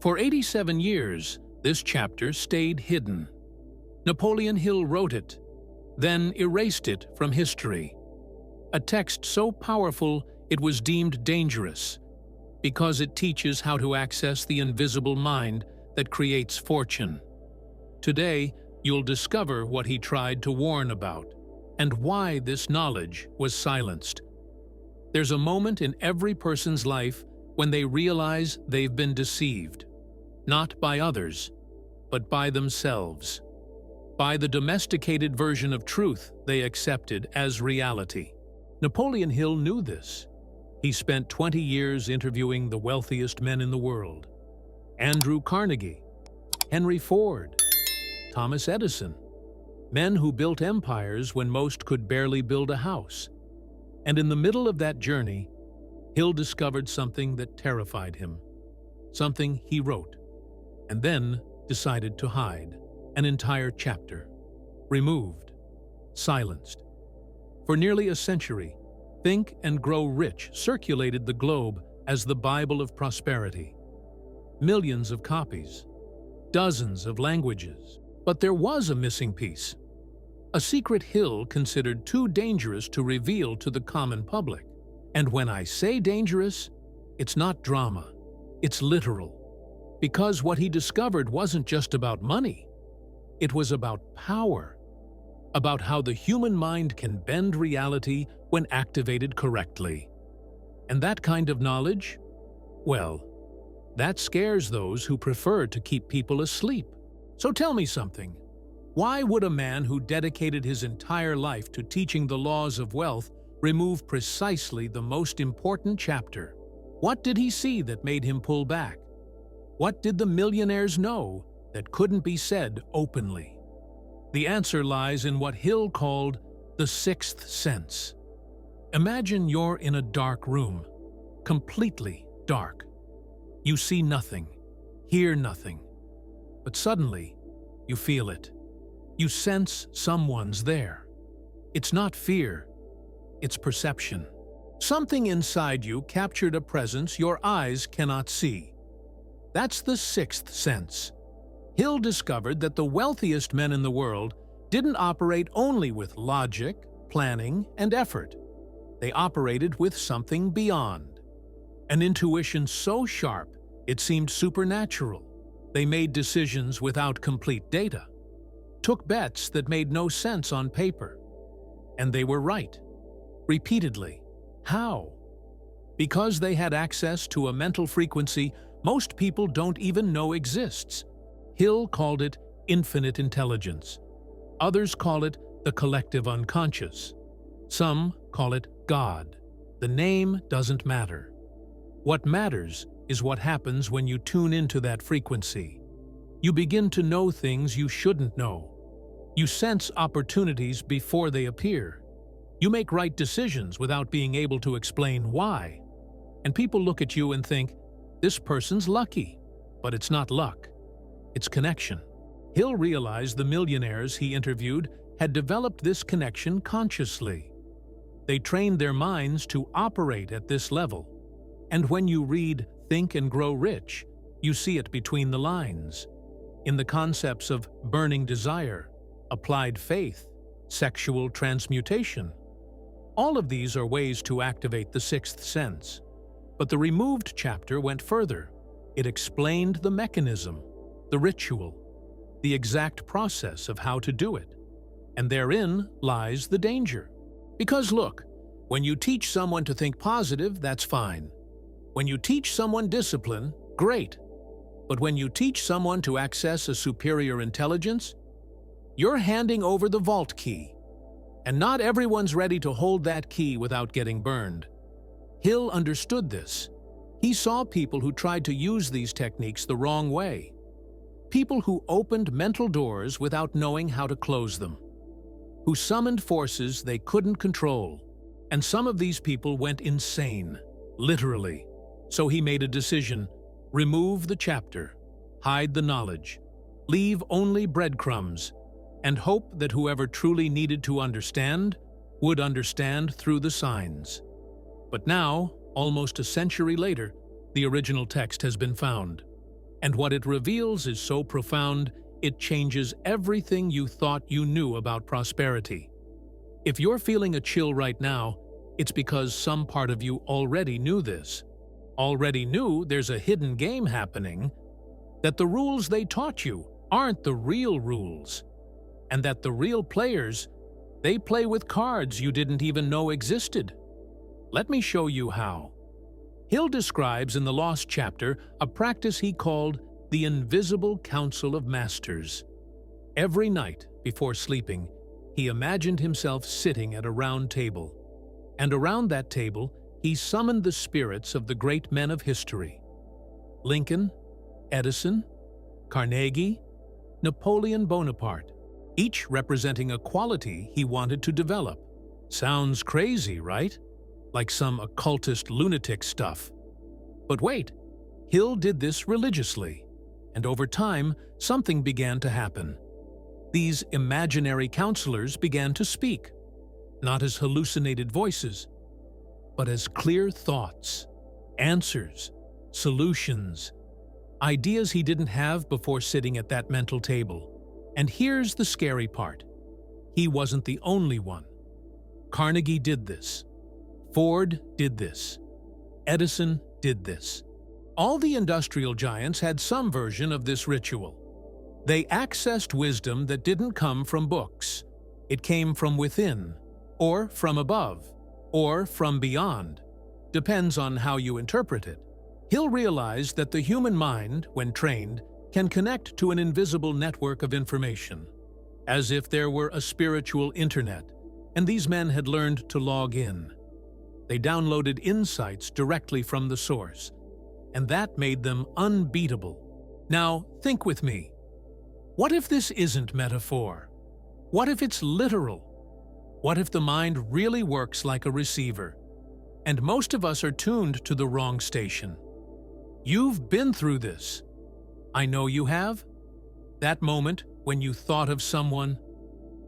For 87 years, this chapter stayed hidden. Napoleon Hill wrote it, then erased it from history. A text so powerful it was deemed dangerous, because it teaches how to access the invisible mind that creates fortune. Today, you'll discover what he tried to warn about, and why this knowledge was silenced. There's a moment in every person's life when they realize they've been deceived, not by others, but by themselves, by the domesticated version of truth they accepted as reality. Napoleon Hill knew this. He spent 20 years interviewing the wealthiest men in the world: Andrew Carnegie, Henry Ford, Thomas Edison, men who built empires when most could barely build a house. And in the middle of that journey, Hill discovered something that terrified him, something he wrote, and then decided to hide. An entire chapter. Removed. Silenced. For nearly a century, Think and Grow Rich circulated the globe as the Bible of prosperity. Millions of copies. Dozens of languages. But there was a missing piece. A secret Hill considered too dangerous to reveal to the common public. And when I say dangerous, it's not drama. It's literal. Because what he discovered wasn't just about money. It was about power. About how the human mind can bend reality when activated correctly. And that kind of knowledge? Well, that scares those who prefer to keep people asleep. So tell me something. Why would a man who dedicated his entire life to teaching the laws of wealth remove precisely the most important chapter? What did he see that made him pull back? What did the millionaires know that couldn't be said openly? The answer lies in what Hill called the sixth sense. Imagine you're in a dark room, completely dark. You see nothing, hear nothing, but suddenly you feel it. You sense someone's there. It's not fear, it's perception. Something inside you captured a presence your eyes cannot see. That's the sixth sense. Hill discovered that the wealthiest men in the world didn't operate only with logic, planning, and effort. They operated with something beyond. An intuition so sharp it seemed supernatural. They made decisions without complete data, took bets that made no sense on paper. And they were right. Repeatedly. How? Because they had access to a mental frequency most people don't even know exists. Hill called it infinite intelligence. Others call it the collective unconscious. Some call it God. The name doesn't matter. What matters is what happens when you tune into that frequency. You begin to know things you shouldn't know. You sense opportunities before they appear. You make right decisions without being able to explain why. And people look at you and think, this person's lucky. But it's not luck. It's connection. Hill realized the millionaires he interviewed had developed this connection consciously. They trained their minds to operate at this level. And when you read Think and Grow Rich, you see it between the lines. In the concepts of burning desire, applied faith, sexual transmutation. All of these are ways to activate the sixth sense. But the removed chapter went further. It explained the mechanism, the ritual, the exact process of how to do it. And therein lies the danger. Because look, when you teach someone to think positive, that's fine. When you teach someone discipline, great. But when you teach someone to access a superior intelligence, you're handing over the vault key. And not everyone's ready to hold that key without getting burned. Hill understood this. He saw people who tried to use these techniques the wrong way. People who opened mental doors without knowing how to close them. Who summoned forces they couldn't control. And some of these people went insane, literally. So he made a decision: remove the chapter, hide the knowledge, leave only breadcrumbs, and hope that whoever truly needed to understand would understand through the signs. But now, almost a century later, the original text has been found. And what it reveals is so profound, it changes everything you thought you knew about prosperity. If you're feeling a chill right now, it's because some part of you already knew this. Already knew there's a hidden game happening, that the rules they taught you aren't the real rules, and that the real players, they play with cards you didn't even know existed. Let me show you how. Hill describes in the Lost chapter a practice he called the Invisible Council of Masters. Every night before sleeping, he imagined himself sitting at a round table, and around that table he summoned the spirits of the great men of history: Lincoln, Edison, Carnegie, Napoleon Bonaparte, each representing a quality he wanted to develop. Sounds crazy, right? Like some occultist lunatic stuff. But wait, Hill did this religiously, and over time, something began to happen. These imaginary counselors began to speak, not as hallucinated voices, but as clear thoughts, answers, solutions, ideas he didn't have before sitting at that mental table. And here's the scary part. He wasn't the only one. Carnegie did this. Ford did this. Edison did this. All the industrial giants had some version of this ritual. They accessed wisdom that didn't come from books. It came from within, or from above, or from beyond. Depends on how you interpret it. Hill realized that the human mind, when trained, can connect to an invisible network of information, as if there were a spiritual internet, and these men had learned to log in. They downloaded insights directly from the source, and that made them unbeatable. Now, think with me. What if this isn't metaphor? What if it's literal? What if the mind really works like a receiver, and most of us are tuned to the wrong station? You've been through this. I know you have. That moment when you thought of someone,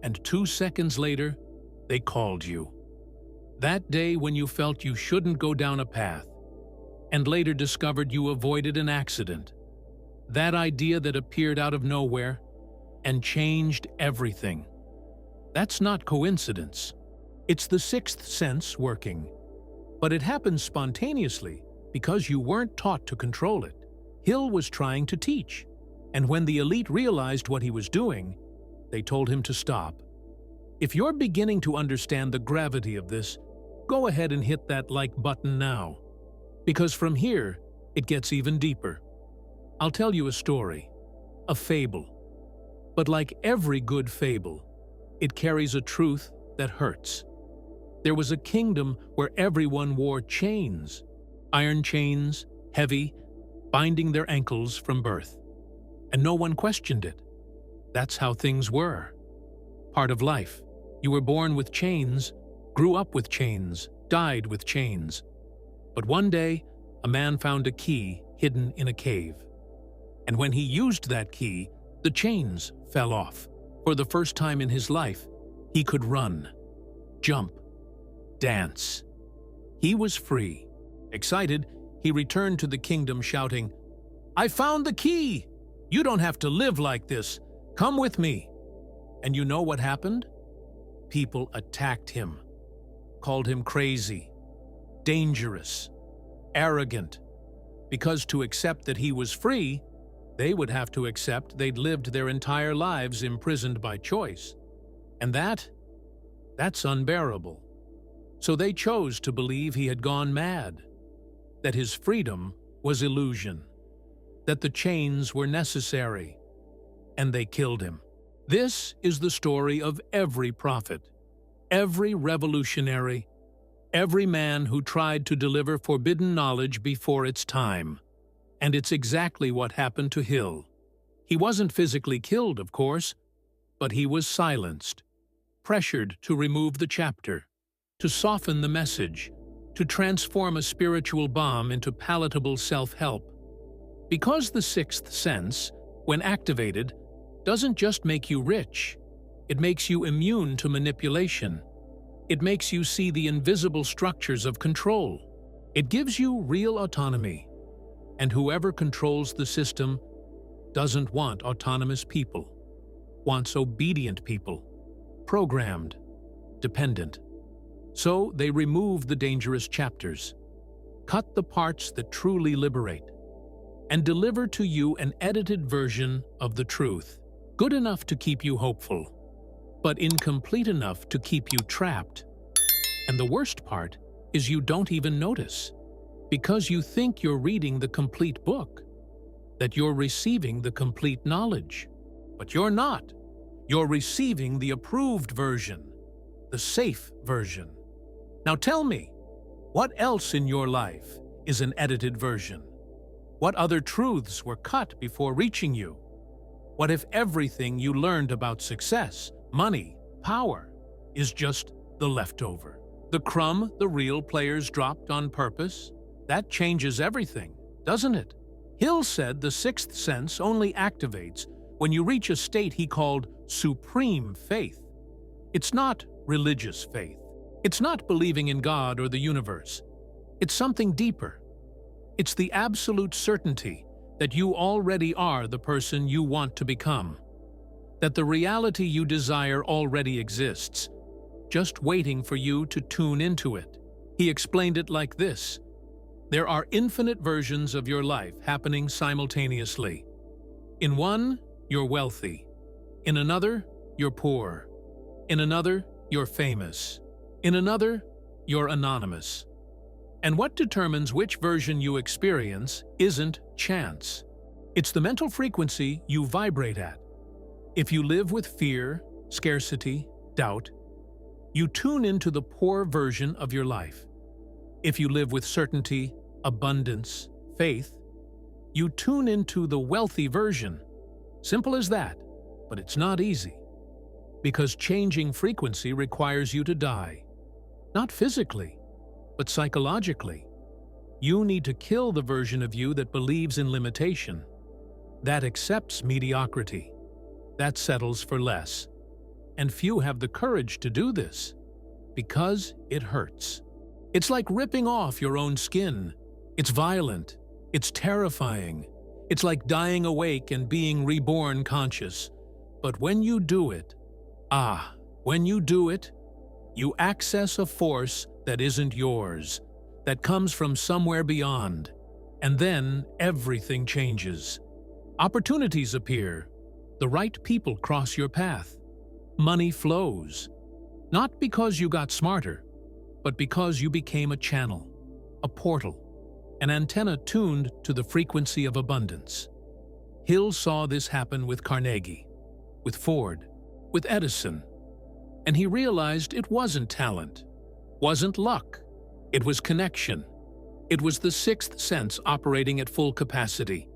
and 2 seconds later, they called you. That day when you felt you shouldn't go down a path, and later discovered you avoided an accident. That idea that appeared out of nowhere and changed everything. That's not coincidence. It's the sixth sense working. But it happens spontaneously because you weren't taught to control it. Hill was trying to teach, and when the elite realized what he was doing, they told him to stop. If you're beginning to understand the gravity of this, go ahead and hit that like button now, because from here, it gets even deeper. I'll tell you a story, a fable. But like every good fable, it carries a truth that hurts. There was a kingdom where everyone wore chains, iron chains, heavy, binding their ankles from birth. And no one questioned it. That's how things were. Part of life. You were born with chains, grew up with chains, died with chains. But one day, a man found a key hidden in a cave. And when he used that key, the chains fell off. For the first time in his life, he could run, jump, dance. He was free. Excited, he returned to the kingdom shouting, "I found the key! You don't have to live like this. Come with me." And you know what happened? People attacked him, called him crazy, dangerous, arrogant, because to accept that he was free, they would have to accept they'd lived their entire lives imprisoned by choice. And that's unbearable. So they chose to believe he had gone mad, that his freedom was illusion, that the chains were necessary, and they killed him. This is the story of every prophet, every revolutionary, every man who tried to deliver forbidden knowledge before its time. And it's exactly what happened to Hill. He wasn't physically killed, of course, but he was silenced, pressured to remove the chapter, to soften the message, to transform a spiritual bomb into palatable self-help. Because the sixth sense, when activated, doesn't just make you rich, it makes you immune to manipulation. It makes you see the invisible structures of control. It gives you real autonomy. And whoever controls the system doesn't want autonomous people, wants obedient people, programmed, dependent. So they remove the dangerous chapters, cut the parts that truly liberate, and deliver to you an edited version of the truth, good enough to keep you hopeful, but incomplete enough to keep you trapped. And the worst part is you don't even notice, because you think you're reading the complete book, that you're receiving the complete knowledge. But you're not. You're receiving the approved version, the safe version. Now tell me, what else in your life is an edited version? What other truths were cut before reaching you? What if everything you learned about success, money, power, is just the leftover? The crumb the real players dropped on purpose? That changes everything, doesn't it? Hill said the sixth sense only activates when you reach a state he called supreme faith. It's not religious faith. It's not believing in God or the universe. It's something deeper. It's the absolute certainty that you already are the person you want to become, that the reality you desire already exists, just waiting for you to tune into it. He explained it like this: there are infinite versions of your life happening simultaneously. In one, you're wealthy. In another, you're poor. In another, you're famous. In another, you're anonymous. And what determines which version you experience isn't chance. It's the mental frequency you vibrate at. If you live with fear, scarcity, doubt, you tune into the poor version of your life. If you live with certainty, abundance, faith, you tune into the wealthy version. Simple as that, but it's not easy. Because changing frequency requires you to die. Not physically, but psychologically. You need to kill the version of you that believes in limitation, that accepts mediocrity, that settles for less. And few have the courage to do this, because it hurts. It's like ripping off your own skin. It's violent. It's terrifying. It's like dying awake and being reborn conscious. But when you do it, when you do it, you access a force that isn't yours, that comes from somewhere beyond. And then everything changes. Opportunities appear. The right people cross your path. Money flows. Not because you got smarter, but because you became a channel, a portal, an antenna tuned to the frequency of abundance. Hill saw this happen with Carnegie, with Ford, with Edison, and he realized it wasn't talent, wasn't luck, it was connection. It was the sixth sense operating at full capacity,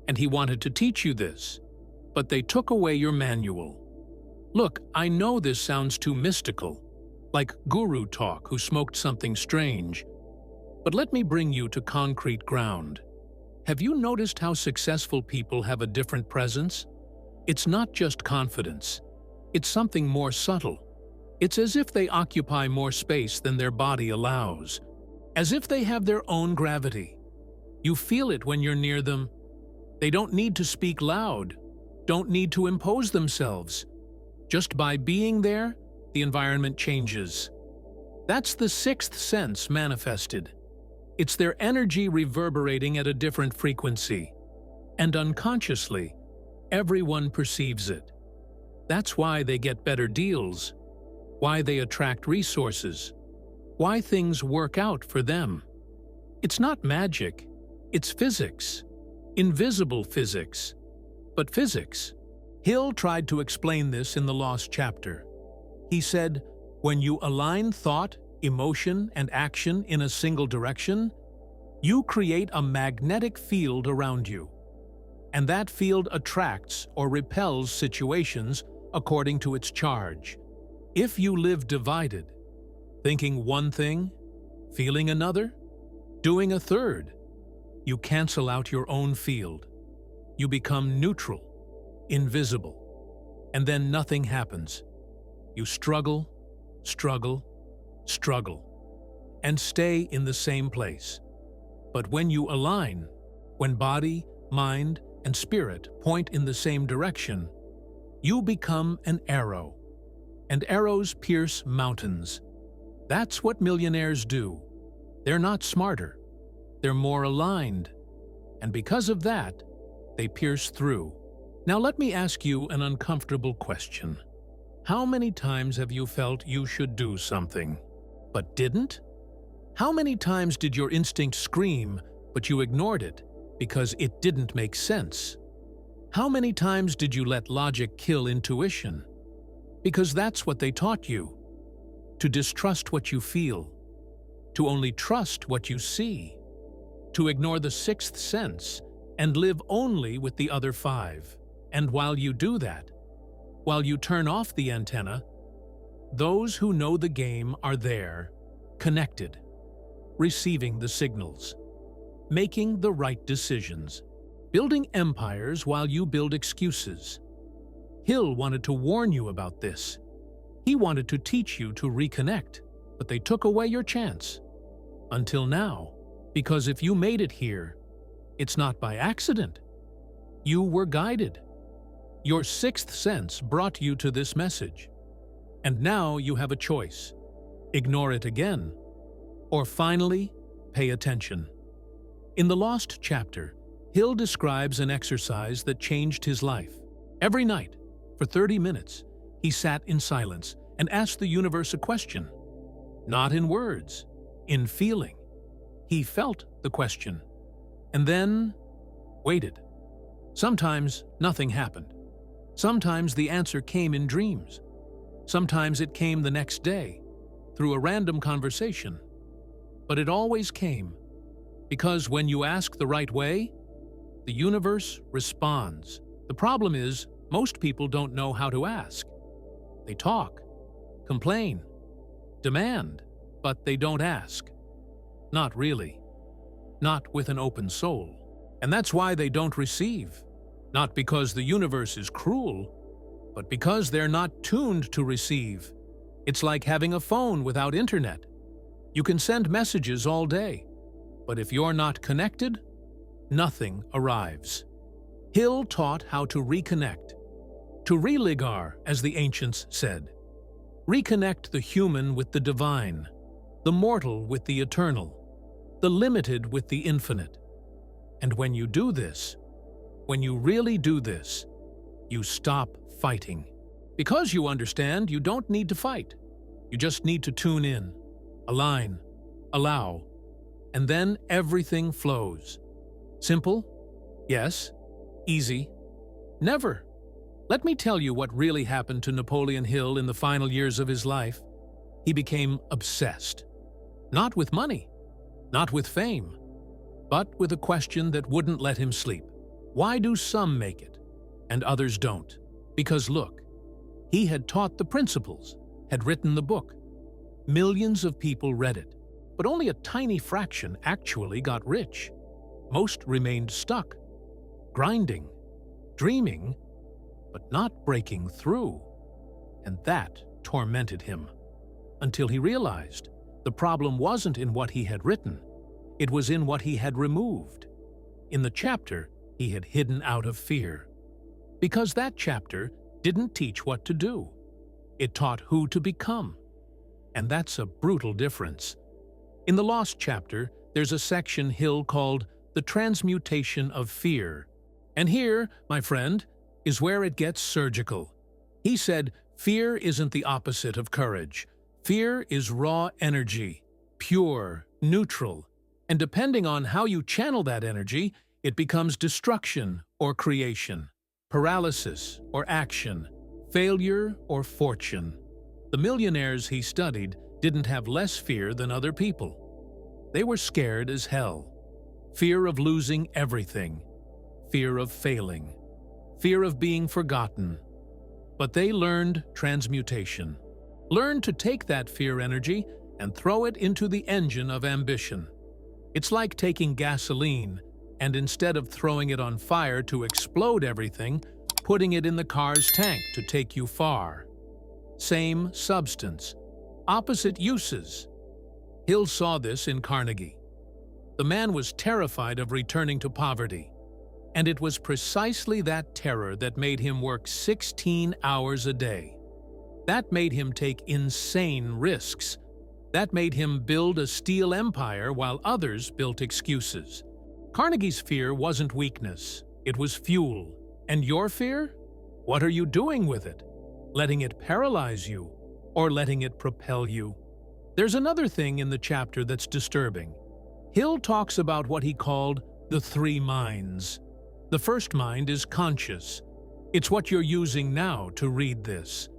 and he wanted to teach you this, but they took away your manual. Look, I know this sounds too mystical, like guru talk who smoked something strange, but let me bring you to concrete ground. Have you noticed how successful people have a different presence? It's not just confidence. It's something more subtle. It's as if they occupy more space than their body allows, as if they have their own gravity. You feel it when you're near them. They don't need to speak loud, don't need to impose themselves. Just by being there, the environment changes. That's the sixth sense manifested. It's their energy reverberating at a different frequency. And unconsciously, everyone perceives it. That's why they get better deals, why they attract resources, why things work out for them. It's not magic, it's physics. Invisible physics, but physics. Hill tried to explain this in the lost chapter. He said, when you align thought, emotion, and action in a single direction, you create a magnetic field around you. And that field attracts or repels situations according to its charge. If you live divided, thinking one thing, feeling another, doing a third, you cancel out your own field. You become neutral, invisible, and then nothing happens. You struggle, struggle, struggle, and stay in the same place. But when you align, When body, mind, and spirit point in the same direction, you become an arrow, and arrows pierce mountains. That's what millionaires do. They're not smarter, they're more aligned, and because of that, they pierce through. Now let me ask you an uncomfortable question. How many times have you felt you should do something, but didn't? How many times did your instinct scream, but you ignored it because it didn't make sense? How many times did you let logic kill intuition? Because that's what they taught you. To distrust what you feel. To only trust what you see. To ignore the sixth sense and live only with the other five. And while you do that, while you turn off the antenna, those who know the game are there, connected, receiving the signals, making the right decisions, building empires while you build excuses. Hill wanted to warn you about this. He wanted to teach you to reconnect, but they took away your chance. Until now, because if you made it here, it's not by accident. You were guided. Your sixth sense brought you to this message. And now you have a choice. Ignore it again, or finally, pay attention. In the lost chapter, Hill describes an exercise that changed his life. Every night, for 30 minutes, he sat in silence and asked the universe a question. Not in words, in feeling. He felt the question, and then waited. Sometimes nothing happened. Sometimes the answer came in dreams. Sometimes it came the next day, through a random conversation. But it always came, because when you ask the right way, the universe responds. The problem is, most people don't know how to ask. They talk, complain, demand, but they don't ask. Not really. Not with an open soul. And that's why they don't receive. Not because the universe is cruel, but because they're not tuned to receive. It's like having a phone without internet. You can send messages all day, but if you're not connected, nothing arrives. Hill taught how to reconnect, to religar, as the ancients said. Reconnect the human with the divine, the mortal with the eternal, the limited with the infinite. And when you do this, when you really do this, you stop fighting. Because you understand you don't need to fight. You just need to tune in, align, allow, and then everything flows. Simple? Yes. Easy? Never. Let me tell you what really happened to Napoleon Hill in the final years of his life. He became obsessed. Not with money, not with fame, but with a question that wouldn't let him sleep. Why do some make it and others don't? Because look, he had taught the principles, had written the book. Millions of people read it, but only a tiny fraction actually got rich. Most remained stuck, grinding, dreaming, but not breaking through. And that tormented him. Until he realized the problem wasn't in what he had written, it was in what he had removed. In the chapter he had hidden out of fear. Because that chapter didn't teach what to do. It taught who to become. And that's a brutal difference. In the lost chapter, there's a section Hill called the transmutation of fear. And here, my friend, is where it gets surgical. He said, fear isn't the opposite of courage. Fear is raw energy, pure, neutral, and depending on how you channel that energy, it becomes destruction or creation, paralysis or action, failure or fortune. The millionaires he studied didn't have less fear than other people. They were scared as hell. Fear of losing everything, fear of failing, fear of being forgotten. But they learned transmutation, learned to take that fear energy and throw it into the engine of ambition. It's like taking gasoline and instead of throwing it on fire to explode everything, putting it in the car's tank to take you far. Same substance, opposite uses. Hill saw this in Carnegie. The man was terrified of returning to poverty. And it was precisely that terror that made him work 16 hours a day. That made him take insane risks. That made him build a steel empire while others built excuses. Carnegie's fear wasn't weakness, it was fuel. And your fear? What are you doing with it? Letting it paralyze you, or letting it propel you? There's another thing in the chapter that's disturbing. Hill talks about what he called the three minds. The first mind is conscious. It's what you're using now to read this.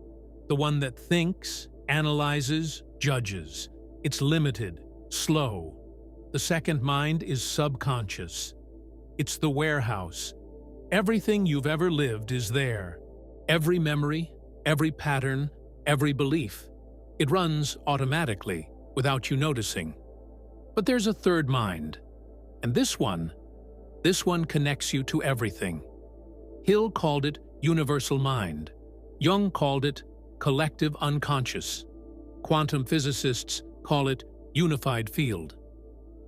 The one that thinks, analyzes, judges. It's limited, slow. The second mind is subconscious. It's the warehouse. Everything you've ever lived is there. Every memory, every pattern, every belief. It runs automatically, without you noticing. But there's a third mind. And this one connects you to everything. Hill called it universal mind. Jung called it collective unconscious. Quantum physicists call it unified field.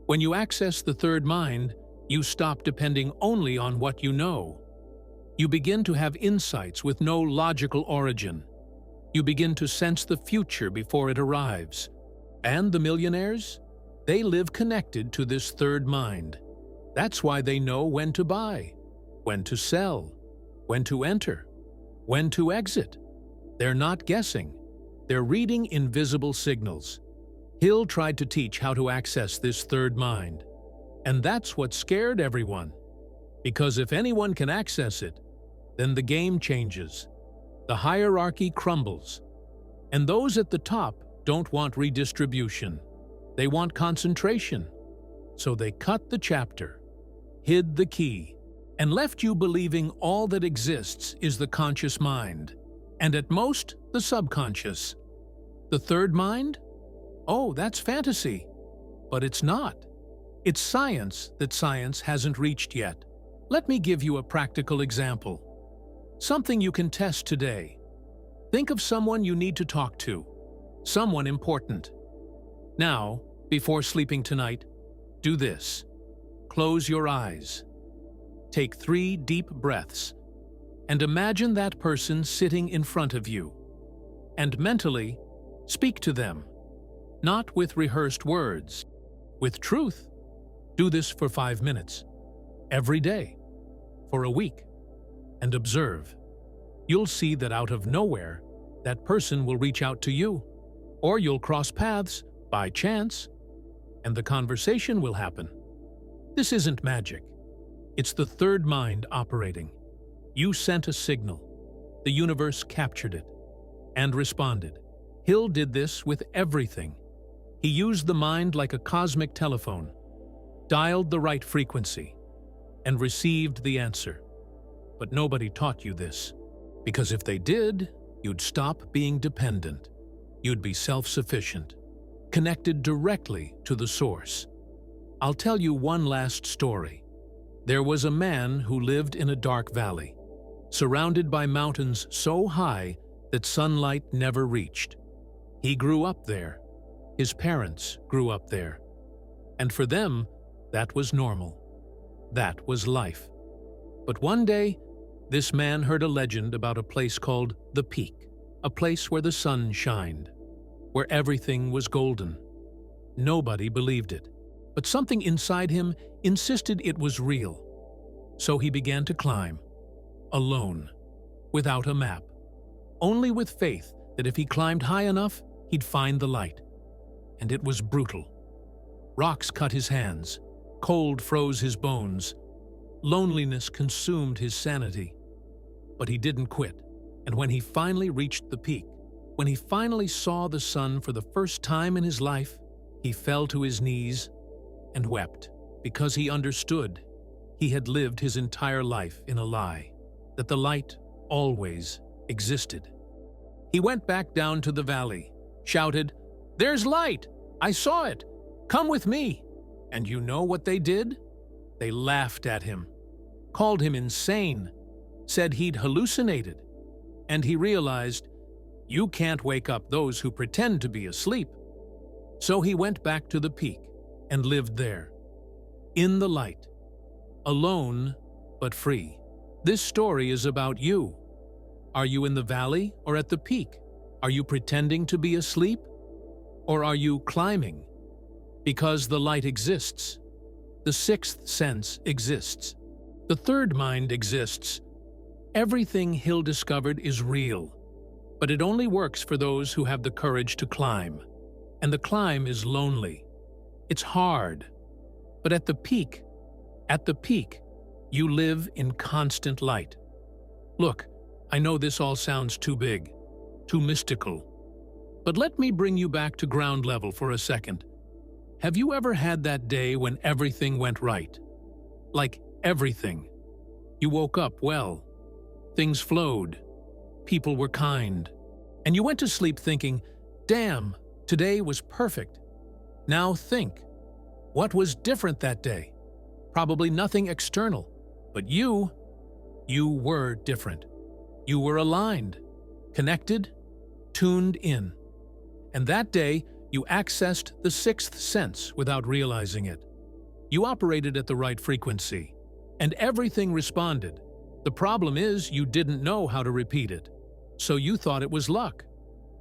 When you access the third mind, you stop depending only on what you know. You begin to have insights with no logical origin. You begin to sense the future before it arrives. And the millionaires? They live connected to this third mind. That's why they know when to buy, when to sell, when to enter, when to exit. They're not guessing. They're reading invisible signals. Hill tried to teach how to access this third mind. And that's what scared everyone. Because if anyone can access it, then the game changes. The hierarchy crumbles. And those at the top don't want redistribution. They want concentration. So they cut the chapter, hid the key, and left you believing all that exists is the conscious mind, and at most, the subconscious. The third mind? Oh, that's fantasy. But it's not. It's science that science hasn't reached yet. Let me give you a practical example. Something you can test today. Think of someone you need to talk to. Someone important. Now, before sleeping tonight, do this. Close your eyes. Take 3 deep breaths. And imagine that person sitting in front of you. And mentally, speak to them. Not with rehearsed words. With truth. Do this for 5 minutes. Every day. For a week. And observe. You'll see that out of nowhere, that person will reach out to you. Or you'll cross paths by chance. And the conversation will happen. This isn't magic. It's the third mind operating. You sent a signal. The universe captured it and responded. Hill did this with everything. He used the mind like a cosmic telephone, dialed the right frequency, and received the answer. But nobody taught you this, because if they did, you'd stop being dependent. You'd be self-sufficient, connected directly to the source. I'll tell you one last story. There was a man who lived in a dark valley, surrounded by mountains so high that sunlight never reached. He grew up there. His parents grew up there. And for them, that was normal. That was life. But one day, this man heard a legend about a place called the Peak, a place where the sun shined, where everything was golden. Nobody believed it, but something inside him insisted it was real. So he began to climb, alone, without a map, only with faith that if he climbed high enough, he'd find the light. And it was brutal. Rocks cut his hands, cold froze his bones, loneliness consumed his sanity. But he didn't quit, and when he finally reached the peak, when he finally saw the sun for the first time in his life, he fell to his knees and wept, because he understood he had lived his entire life in a lie, that the light always existed. He went back down to the valley, shouted, "There's light! I saw it! Come with me!" And you know what they did? They laughed at him, called him insane, said he'd hallucinated. And he realized, you can't wake up those who pretend to be asleep. So he went back to the peak and lived there. in the light, alone but free. This story is about you. Are you in the valley or at the peak? Are you pretending to be asleep? Or are you climbing? Because the light exists. The sixth sense exists. The third mind exists. Everything Hill discovered is real, but it only works for those who have the courage to climb. And the climb is lonely. It's hard. But at the peak, you live in constant light. Look, I know this all sounds too big, too mystical. But let me bring you back to ground level for a second. Have you ever had that day when everything went right? Like everything. You woke up well. Things flowed. People were kind. And you went to sleep thinking, damn, today was perfect. Now think, what was different that day? Probably nothing external, but you were different. You were aligned, connected, tuned in. And that day, you accessed the sixth sense without realizing it. You operated at the right frequency, and everything responded. The problem is you didn't know how to repeat it, so you thought it was luck,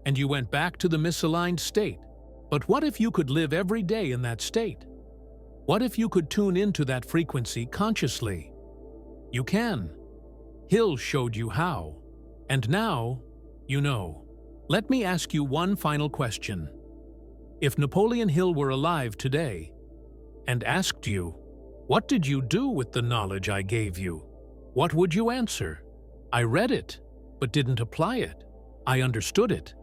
and you went back to the misaligned state. But what if you could live every day in that state? What if you could tune into that frequency consciously? You can. Hill showed you how, and now you know. Let me ask you one final question. If Napoleon Hill were alive today and asked you, what did you do with the knowledge I gave you? What would you answer? I read it, but didn't apply it. I understood it,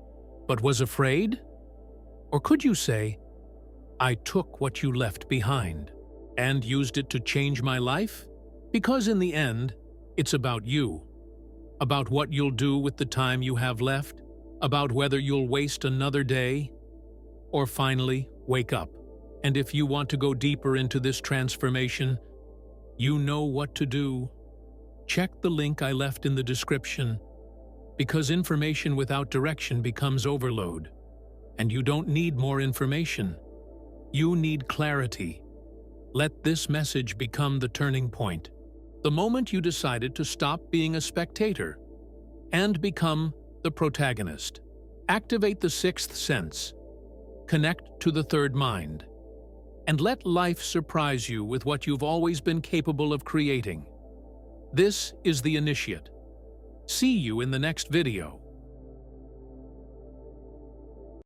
but was afraid? Or could you say, I took what you left behind and used it to change my life? Because in the end, it's about you, about what you'll do with the time you have left, about whether you'll waste another day, or finally wake up. And if you want to go deeper into this transformation, you know what to do. Check the link I left in the description, because information without direction becomes overload. And you don't need more information. You need clarity. Let this message become the turning point. The moment you decided to stop being a spectator and become the protagonist. Activate the sixth sense. Connect to the third mind. And let life surprise you with what you've always been capable of creating. This is the Initiate. See you in the next video.